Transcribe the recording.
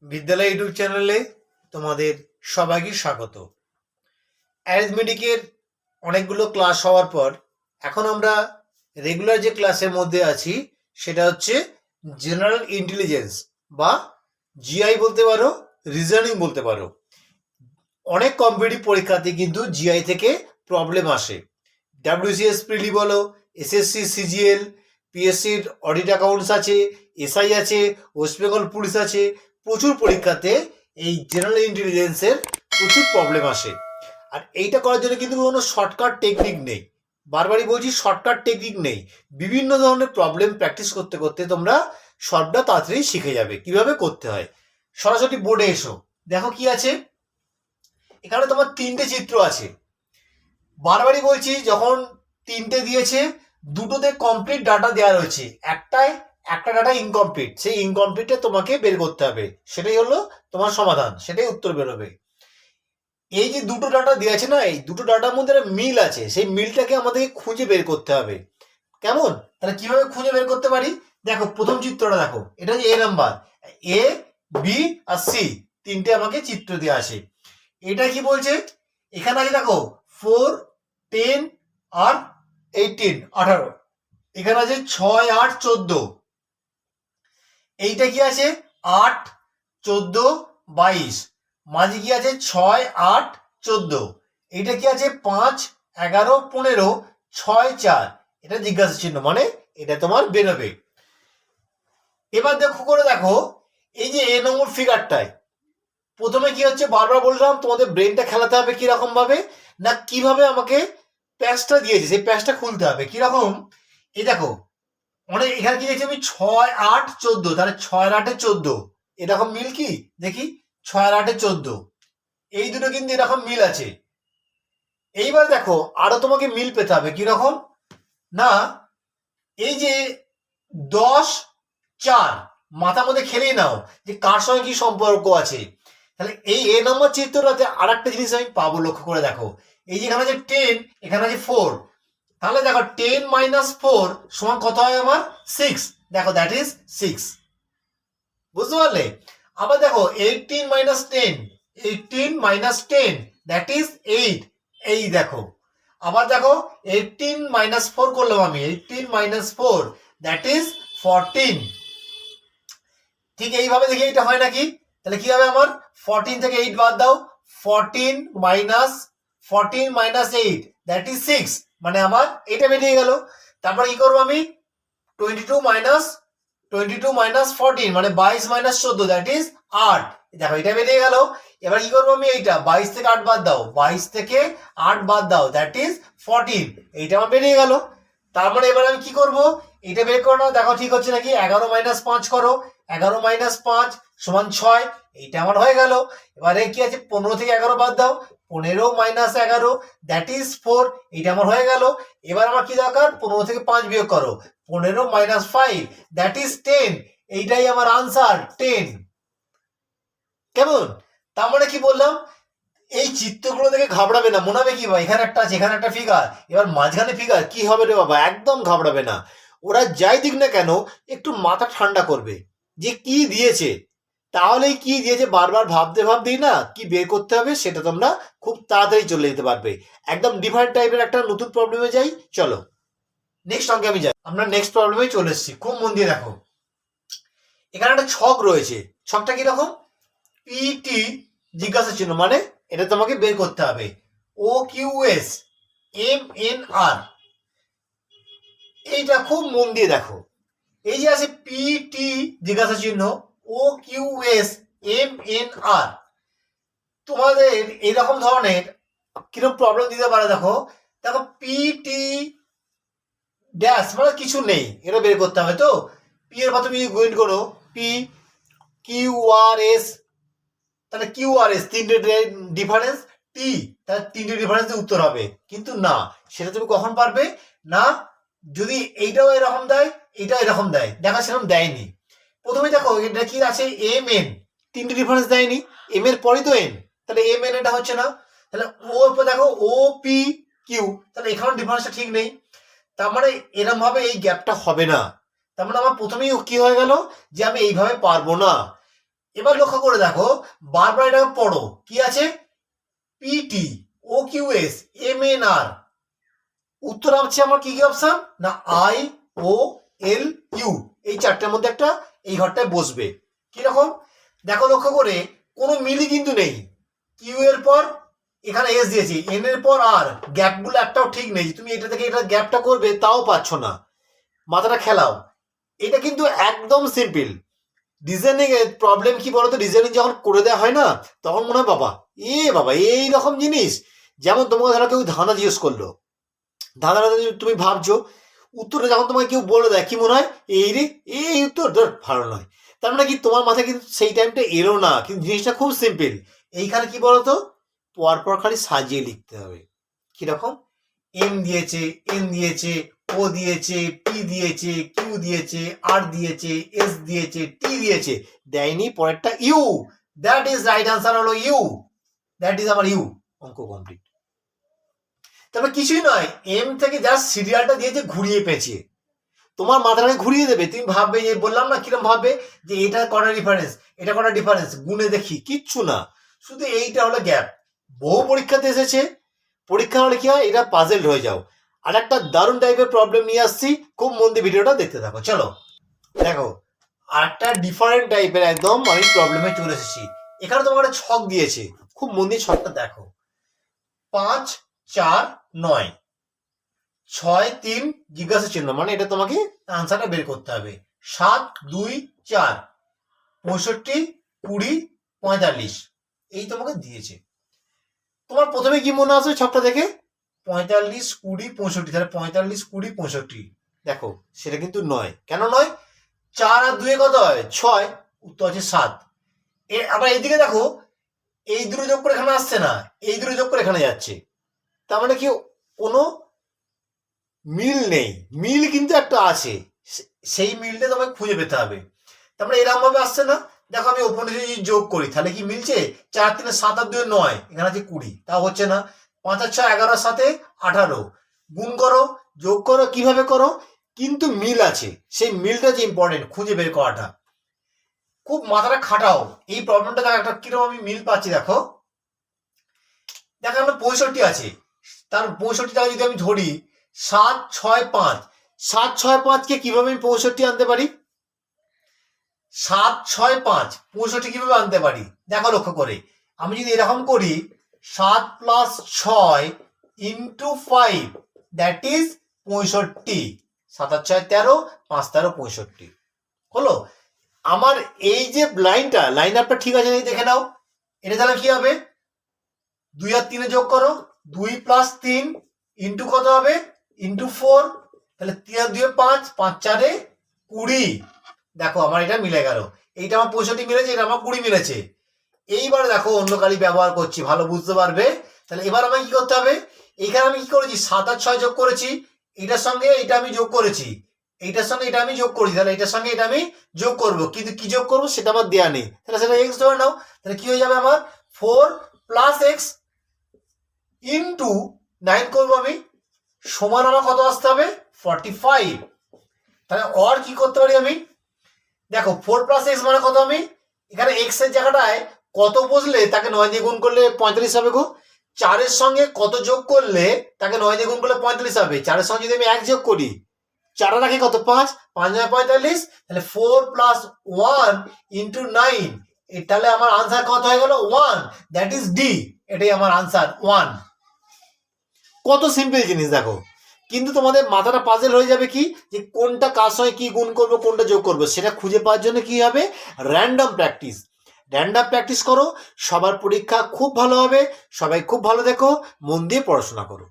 বিদ্যালয় ইউটিউব চ্যানেলে তোমাদের সবাইকে স্বাগত। অ্যারিথমেটিকের অনেকগুলো ক্লাস হওয়ার পর এখন আমরা রেগুলার যে ক্লাসের মধ্যে আছি সেটা হচ্ছে জেনারেল ইন্টেলিজেন্স বা জিআই বলতে পারো, রিজনিং বলতে পারো। অনেক কম্পিটিটিভ পরীক্ষাতে কিন্তু জিআই থেকে প্রবলেম আসে। ডাব্লিউসিএস প্রিলি বলো, এসএসসি সিজিএল, পিএসসির অডিট অ্যাকাউন্টস আছে, এসআই আছে, ওয়েস্ট বেঙ্গল পুলিশ আছে। প্রচুর পরীক্ষাতে এই জেনারেল ইন্টেলিজেন্সের প্রচুর প্রবলেম আসে। আর এইটা করার জন্য কিন্তু কোনো শর্টকাট টেকনিক নেই। বারবারই বলছি, শর্টকাট টেকনিক নেই। বিভিন্ন ধরনের প্রবলেম প্র্যাকটিস করতে করতে তোমরা সবটা তাড়াতাড়ি শিখে যাবে কিভাবে করতে হয়। সরাসরি বোর্ডে এসো, দেখো কি আছে। এখানে তোমার তিনটে চিত্র আছে। বারবারই বলছি, যখন তিনটে দিয়েছে দুটোতে কমপ্লিট ডাটা দেওয়া রয়েছে, একটা ডাটা ইনকমপ্লিট, সেই ইনকমপ্লিটটা তোমাকে বের করতে হবে। সেটাই হলো তোমার সমাধান, সেটাই উত্তর বেরোবে। এই যে দুটো ডাটা দেওয়া আছে না, এই দুটো ডাটার মধ্যে একটা মিল আছে, সেই মিলটাকে আমাদেরকে খুঁজে বের করতে হবে। কেমন? তাহলে কিভাবে খুঁজে বের করতে পারি? দেখো, প্রথম চিত্রটা দেখো, এটা হচ্ছে এ number, A B R C, তিনটে আমাকে চিত্র দেওয়া আছে। এটা কি বলছে? এখানে আছে দেখো 4, 10 আর 18, 18। এখানে আছে 6, 8, 14। এইটা কি আছে? 8, 14, 22। মাঝে কি আছে? 6, 8, 14। এইটা কি আছে? 5, 11, 15, 6, 4। এটা জিজ্ঞাসা চিহ্ন, মানে এটা তোমার বেরোবে। এবার দেখো করে দেখো, এই যে এ নম্বর ফিগারটায় প্রথমে কি হচ্ছে, বারবার বললাম তোমাদের ব্রেনটা খেলাতে হবে। কিরকম ভাবে না, কিভাবে আমাকে প্যাচটা দিয়েছে সেই প্যাচটা খুলতে হবে। কিরকম? এই দেখো, অনেক এখানে কি দেখছি আমি, 6, 8, 14। তাহলে 6 আর 8 14, এরকম মিল কি দেখি? 6 আর 8 14, এই দুটো কিন্তু এরকম মিল আছে। এইবার দেখো আরো তোমাকে মিল পেতে হবে। কিরকম না, এই যে 10, 4, মাথার মধ্যে খেলেই নাও যে কার সঙ্গে কি সম্পর্ক আছে। তাহলে এই এ নম্বর চিত্রটাতে আর একটা জিনিস আমি পাবো, লক্ষ্য করে দেখো। এই যে এখানে আছে 10, এখানে আছে 4। তাহলে দেখো 10 - 4 সমান কত হয় আমার? 6। দেখো, দ্যাট ইজ 6। বুঝতে পারলে? আবার দেখো 18 - 10, 18 - 10, দ্যাট ইজ 8। এই দেখো, আবার দেখো 18 - 4 করলাম আমি, 18 - 4, দ্যাট ইজ 14। ঠিক এইভাবে দেখি এটা হয় নাকি। তাহলে কি হবে আমার? 14 থেকে 8 বাদ দাও, 14 - 8, দ্যাট ইজ 6। মানে আমার এটা বেরিয়ে গেল। তারপর কি করবো আমি? 22 - 14, মানে 22 - 14, দ্যাট ইজ 8। দেখো এটা বেরিয়ে গেল। এবার কি করবো আমি? এইটা 22 থেকে 8 বাদ দাও, 22 থেকে 8 বাদ দাও, দ্যাট ইজ 14। এইটা আমার বেরিয়ে গেল। তার মানে এবার আমি কি করব? এটা বের করো, দেখো ঠিক হচ্ছে নাকি। 11 - 5 করো, 11 - 5 সমান 6। এইটা আমার হয়ে গেল। এবারে কি আছে? 15 থেকে 11 বাদ দাও, 15 - 11, দ্যাট ইজ 4। এইটা আমার হয়ে গেল। এবার আমার কি দরকার? 15 থেকে 5 বিয়োগ করো, 15 - 5, দ্যাট ইজ 10। এইটাই আমার আনসার, 10। কেমন? তার মানে কি বললাম? এই চিত্রগুলো দেখে ঘাবড়াবে না। মনে হবে কি ভাই, এখানে একটা আছে, এখানে একটা ফিগার, এবার মাঝখানে ফিগার, কি হবে রে বাবা? একদম ঘাবড়াবে না। ওরা যাই দিক না কেন, একটু মাথা ঠান্ডা করবে যে কি দিয়েছে। তাহলেই কি দিয়েছে বারবার ভাবতে ভাবতেই না কি বের করতে হবে সেটা তোমরা খুব তাড়াতাড়ি চলে যেতে পারবে। একদম ডিফারেন্ট টাইপের একটা নতুন প্রবলেমে যাই, চলো নেক্সট অঙ্কে আমি যাই। আমরা নেক্সট প্রবলেমে চলে এসেছি, খুব মন দিয়ে দেখো। এখানে একটা ছক রয়েছে। ছকটা কিরকম? পিটি জিজ্ঞাসা চিহ্ন, মানে এটা তোমাকে বের করতে হবে। O Q S M N আর, এইটা খুব মন দিয়ে দেখো। এই যে আছে পিটি জিজ্ঞাসা চিহ্ন, O Q S M N আর, তোমাদের এইরকম ধরনের কিরকম প্রবলেম দিতে পারে। দেখো দেখো, পিটি ড্যাশ মানে কিছু নেই, এটা বের করতে হবে। তো পি এর প্রথমে গুণ করো, পি কিউ আর এস, তাহলে কিউ আর এস তিনটে ডিফারেন্স, টি তাহলে তিনটে ডিফারেন্সে উত্তর হবে। কিন্তু না, সেটা তুমি কখন পারবে না, যদি এইটাও এরকম দেয়, এইটাও এরকম দেয়। দেখা সেরকম দেয়নি। প্রথমে দেখো এটা কি আছে, এম এন, তিনটে ডিফারেন্স দেয়নি, এম এর পরই তো এন, তাহলে এম এন এটা হচ্ছে না। তাহলে ও দেখো ও পি কিউ, তাহলে এখানে ডিফারেন্সটা ঠিক নেই। তার মানে এরকম ভাবে এই গ্যাপটা হবে না। তার মানে আমার প্রথমেই কি হয়ে গেল যে আমি এইভাবে পারবো না। এবার লক্ষ্য করে দেখো, বারবার এটাকে পড়ো, কি আছে, PT O Q S M N আর। উত্তর আছে আমার কি কি অপশন না, আই ও এল ইউ, এই চারটার মধ্যে একটা এই ঘরটায় বসবে। কিরকম দেখো, লক্ষ্য করে কোনো মিলই কিন্তু নেই। কিউ এর পর এখানে এস দিয়েছি, এন এর পর আর, গ্যাপগুলো একটাও ঠিক নেই। তুমি এটা থেকে এটা গ্যাপটা করবে তাও পাচ্ছ না, মাথাটা খেলাও। এটা কিন্তু একদম সিম্পল। ডিজাইনিং এর প্রবলেম কি বলতো, ডিজাইনিং যখন করে দেওয়া হয় না, তখন মনে হয় বাবা বাবা এই রকম জিনিস। যেমন তোমাকে ধরো কেউ ধাঁধা জিজ্ঞেস করলো, ধাঁধাটা তুমি ভাবছো, উত্তরটা যখন তোমাকে কেউ বলে দেয়, কি মনে হয়, এই রে এই উত্তর ধর ভালো নয়। তার মানে কি তোমার মাথায় কিন্তু সেই টাইমটা এলো না, কিন্তু জিনিসটা খুব সিম্পল। এইখানে কি বলতো, পরপর খালি সাজিয়ে লিখতে হবে। কিরকম, এম দিয়েছে, এন দিয়েছে, ও দিয়েছে, পি দিয়েছে, কিউ দিয়েছে, আর দিয়েছে, এস দিয়েছে, টি দিয়েছে, দেয়নি পরেরটা U. That is right answer হলো ইউ। দ্যাট ইজ আমার ইউ। অঙ্ক কমপ্লিট। তবে কিছুই নয়, এম থেকে জাস্ট সিরিয়ালটা দিয়েছে ঘুরিয়ে পেঁচিয়ে, তোমার মাথাটাকে ঘুরিয়ে দেবে। তুমি ভাববে, যে বললাম না কিরম ভাববে, যে এটা কটা ডিফারেন্স, এটা কটা ডিফারেন্স, গুনে দেখি, কিচ্ছু না, শুধু এইটা হলো গ্যাপ। বহু পরীক্ষাতে এসেছে, পরীক্ষা হলে কি হয়, এটা পাজেল হয়ে যাও। আর একটা দারুণ টাইপের প্রবলেম নিয়ে আসছি, খুব মন দিয়ে ভিডিওটা দেখতে থাকো। চলো দেখো, আর একটা ডিফারেন্ট টাইপের একদম আমি প্রবলেমে চলে এসেছি। এখানে তোমার একটা ছক দিয়েছে, খুব মন দিয়ে ছকটা দেখো। 5 4 9 6 3 জিজ্ঞাসা চিহ্ন, মানে এটা তোমাকে আনসারটা বের করতে হবে। 7 2 4 65 20 45, এই তোমাকে দিয়েছে। তোমার প্রথমে কি মনে আসবে ছকটা দেখে, 45 20 65, তাহলে 45 20 65। দেখো সেটা কিন্তু নয়। কেন নয়, 4 আর 2 কত হয় 6, উত্তর আছে 7। আবার এইদিকে দেখো, এই দুটো যোগ করে এখানে আসছে না, এই দুটো যোগ করে এখানে যাচ্ছে। তার মানে কি কোনো মিল নেই, মিল কিন্তু একটা আছে, সেই মিলটা তোমাকে খুঁজে পেতে হবে। তারপরে এরকম ভাবে আসছে না, দেখো আমি ওপরে যদি যোগ করি তাহলে কি মিলছে, 4 3 7 আর 2 9, এখানে আছে 20, তাও হচ্ছে না। 5 আর 6 11 7 18, গুণ করো যোগ করো কিভাবে করো, কিন্তু মিল আছে। সেই মিলটা যে ইম্পর্টেন্ট, খুঁজে বের করাটা। খুব মাথাটা খাটাও এই প্রবলেমটা। দেখো একটা কিরকম আমি মিল পাচ্ছি, দেখো দেখো আমরা 65 আছে, তার 65 টাকা যদি আমি ধরি 7 6 5, 7 6 5 কে কিভাবে আমি 65 আনতে পারি, 7 6 5 65 কিভাবে আনতে পারি, দেখো লক্ষ্য করে। আমি যদি এরকম করি, 7 + 6 × 5, দ্যাট ইজ 65। 7 আর 6 13, 5 13 65 হলো। আমার এই যে লাইনটা, লাইন আপটা ঠিক আছে দেখে নাও। এটা তাহলে কি হবে, 2 আর 3 যোগ করো, 2 + 3 ইন্টু কত হবে, ইন্টু 4, তাহলে 3 আর 2 5, 5 4 20। দেখো আমার এটা মিলে গেল, এইটা আমার 65 মিলেছে, এটা আমার 20 মিলেছে। এইবার দেখো অন্য কালি ব্যবহার করছি, ভালো বুঝতে পারবে। তাহলে এবার আমাকে কি করতে হবে, এইখানে আমি কি করেছি, 7 আর 6 যোগ করেছি, এটার সঙ্গে এটা আমি যোগ করেছি, এইটার সঙ্গে এটা আমি যোগ করেছি, তাহলে এটার সঙ্গে এটা আমি যোগ করব, কিন্তু কি যোগ করবো সেটা আমার দেয়া নেই, তাহলে সেটা এক্স ধরে নাও। তাহলে কি হয়ে যাবে আমার, 4 + x ইন্টু 9 করবো আমি, সমান আমার কত আসতে হবে, 45। তাহলে অর কি করতে পারি আমি, দেখো 4 + x মানে কত, আমি এখানে x এর জায়গাটায় কত বসলে তাকে 9 দিয়ে গুণ করলে 45 হবে গো। 4 এর সঙ্গে কত যোগ করলে তাকে 9 দিয়ে গুণ করলে 45 হবে। 4 এর সঙ্গে যদি আমি 1 যোগ করি, 4 রাখি কত 5, 5 9 45, তাহলে 4 + 1 × 9, তাহলে আমার আনসার কত হয়ে গেল 1, দ্যাট ইজ ডি। এটাই আমার আনসার 1। কত সিম্পল জিনিস দেখো, কিন্তু তোমাদের মাথাটা পাজেল হয়ে যাবে কি, যে কোনটা কার সঙ্গে কি গুণ করবো, কোনটা যোগ করবো, সেটা খুঁজে পাওয়ার জন্য কি হবে, র্যান্ডম প্র্যাকটিস। র্যান্ডম প্র্যাকটিস করো, সবার পরীক্ষা খুব ভালো হবে। সবাই খুব ভালো দেখো, মন দিয়ে পড়াশোনা করো।